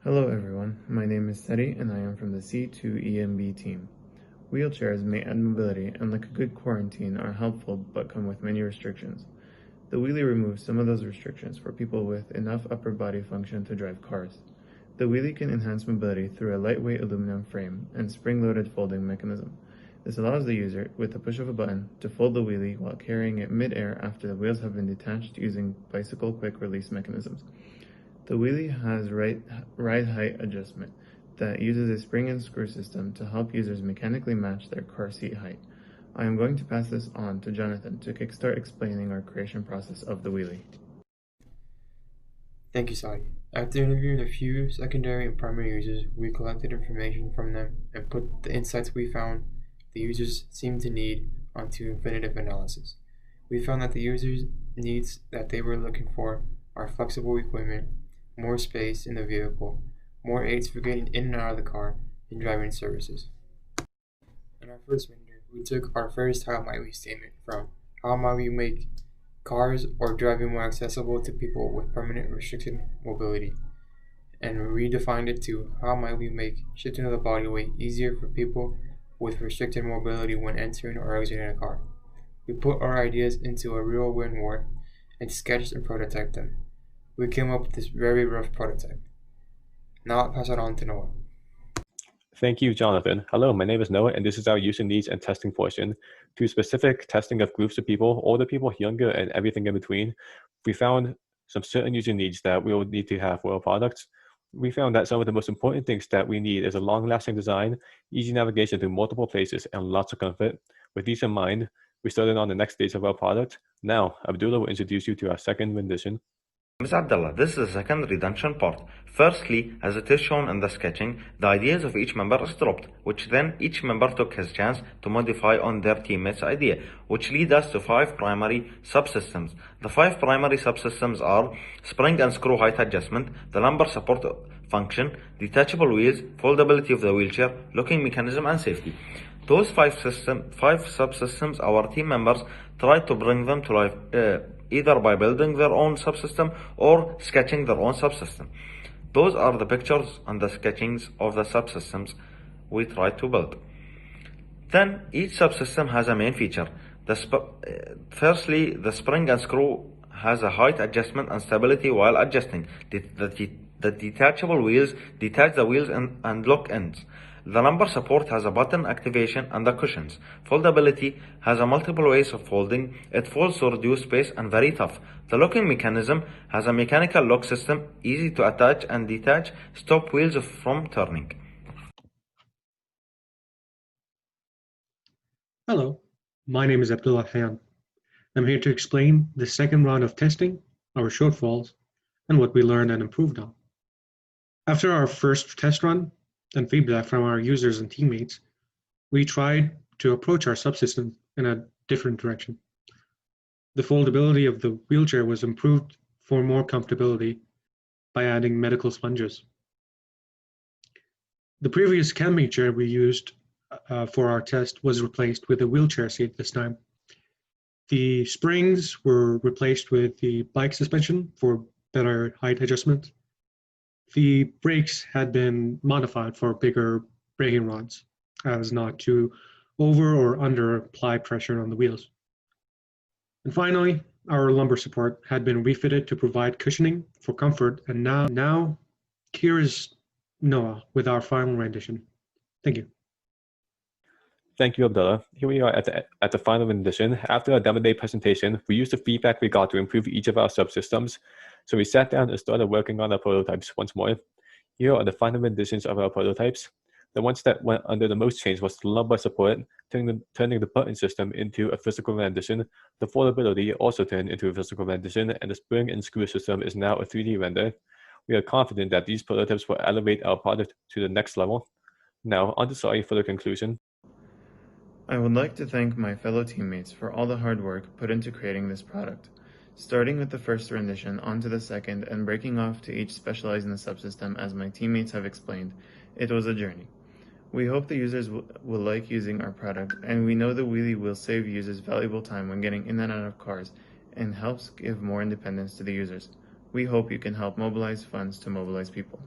Hello everyone, my name is Teddy and I am from the C2EMB team. Wheelchairs may add mobility and like a good quarantine are helpful but come with many restrictions. The Wheelie removes some of those restrictions for people with enough upper body function to drive cars. The Wheelie can enhance mobility through a lightweight aluminum frame and spring-loaded folding mechanism. This allows the user, with the push of a button, to fold the Wheelie while carrying it mid-air after the wheels have been detached using bicycle quick-release mechanisms. The Wheelie has ride height adjustment that uses a spring and screw system to help users mechanically match their car seat height. I am going to pass this on to Jonathan to kickstart explaining our creation process of the Wheelie. Thank you, Sadi. After interviewing a few secondary and primary users, we collected information from them and put the insights we found the users seemed to need onto infinitive analysis. We found that the users' needs that they were looking for are flexible equipment, more space in the vehicle, more aids for getting in and out of the car, and driving services. In our first render, we took our first how might we statement from how might we make cars or driving more accessible to people with permanent restricted mobility, and redefined it to how might we make shifting of the body weight easier for people with restricted mobility when entering or exiting a car. We put our ideas into a real wind war and sketched and prototyped them. We came up with this very rough prototype. Now I'll pass it on to Noah. Thank you, Jonathan. Hello, my name is Noah, and this is our user needs and testing portion. Through specific testing of groups of people, older people, younger, and everything in between, we found some certain user needs that we will need to have for our products. We found that some of the most important things that we need is a long-lasting design, easy navigation through multiple places, and lots of comfort. With these in mind, we started on the next stage of our product. Now, Abdullah will introduce you to our second rendition. Ms. Abdullah, this is the second redemption part. Firstly, as it is shown in the sketching, the ideas of each member is dropped, which then each member took his chance to modify on their teammate's idea, which lead us to 5 primary subsystems. The 5 primary subsystems are spring and screw height adjustment, the lumbar support function, detachable wheels, foldability of the wheelchair, locking mechanism, and safety. Those 5 subsystems, our team members tried to bring them to life either by building their own subsystem or sketching their own subsystem. Those are the pictures and the sketchings of the subsystems we tried to build. Then each subsystem has a main feature. Firstly, the spring and screw has a height adjustment and stability while adjusting. The detachable wheels detach the wheels and lock ends. The lumbar support has a button activation and the cushions. Foldability has a multiple ways of folding. It folds to reduce space and very tough. The locking mechanism has a mechanical lock system, easy to attach and detach, stop wheels from turning. Hello, my name is Abdullah Khan. I'm here to explain the second round of testing, our shortfalls, and what we learned and improved on. After our first test run and feedback from our users and teammates, we tried to approach our subsystem in a different direction. The foldability of the wheelchair was improved for more comfortability by adding medical sponges. The previous camping chair we used for our test was replaced with a wheelchair seat this time. The springs were replaced with the bike suspension for better height adjustment. The brakes had been modified for bigger braking rods, as not to over or under apply pressure on the wheels. And finally, our lumbar support had been refitted to provide cushioning for comfort, and now here is Noah with our final rendition. Thank you. Thank you, Abdullah. Here we are at the final rendition. After our demo day presentation, we used the feedback we got to improve each of our subsystems. So we sat down and started working on our prototypes once more. Here are the final renditions of our prototypes. The ones that went under the most change was the lumbar support, turning the button system into a physical rendition. The foldability also turned into a physical rendition, and the spring and screw system is now a 3D render. We are confident that these prototypes will elevate our product to the next level. Now, on to Sari for the conclusion. I would like to thank my fellow teammates for all the hard work put into creating this product. Starting with the first rendition onto the second and breaking off to each specialize in the subsystem as my teammates have explained, it was a journey. We hope the users will like using our product, and we know the Wheelie will save users valuable time when getting in and out of cars and helps give more independence to the users. We hope you can help mobilize funds to mobilize people.